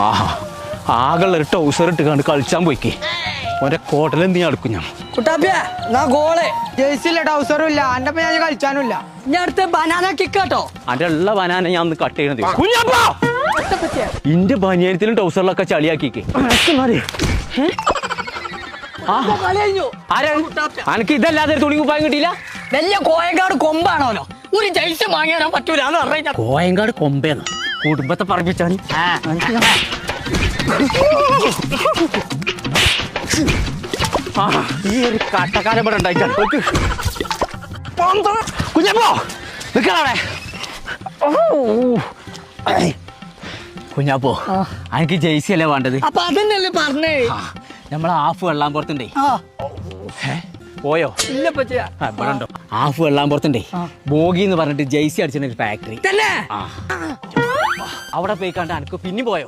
ആഹാ ആകെയുള്ള ഒരു ടൗസർ ഇട്ട് കണ്ട് കളിച്ചാൻ പോയിക്കേ ഓന്റെ കോട്ടൽ എന്ത് ഞാൻ എടുക്കും ഞാൻ കുട്ടാപ്പിയ എന്നാ ഗോള് ജേഴ്സില്ല ടൗസറും ഇല്ല എന്റെ ഞാൻ കളിച്ചാനുമില്ല ഞാൻ അടുത്ത് ബനാന കിക്ക് കേട്ടോ. അന്റെ ഉള്ള ബനാന ഞാൻ ഒന്ന് കട്ട് ചെയ്യണത് ഇന്റെ ബനിയനത്തിലും ടൗസറിലൊക്കെ ചളിയാക്കിക്കേ അനക്ക് ഇതല്ലാതെ തുണി കുപ്പായം കിട്ടിയില്ല. വലിയ കോയങ്കാട് കൊമ്പാണോലോ ഒരു ജൈസ് വാങ്ങിയാൻ പറ്റൂലെന്ന് പറഞ്ഞ കോയങ്കാട് കൊമ്പേന്ന് കുടുംബത്തെ പറപ്പിച്ചാണ്. ഈ ഒരു കട്ടക്കാലം ഇവിടെ ഉണ്ടായിട്ടാണ് കുഞ്ഞപ്പോ നിക്കണേ. കുഞ്ഞാപ്പോ എനിക്ക് ജെയ്സി അല്ലേ വേണ്ടത്? അപ്പൊ അതന്നെയല്ലേ പറഞ്ഞേ. നമ്മളെ ഹാഫ് വെള്ളാമ്പുറത്തുണ്ടേ. പോയോ? ഇല്ല പറ്റിയ ഇവിടെ ഉണ്ടോ? ഹാഫ് വെള്ളാമ്പുറത്തുണ്ടേ ബോഗി എന്ന് പറഞ്ഞിട്ട് ജെയ്സി അടിച്ചിട്ട് ഒരു ഫാക്ടറി. അവിടെ പോയി കണ്ട എനിക്ക് പിന്നെ പോയോ?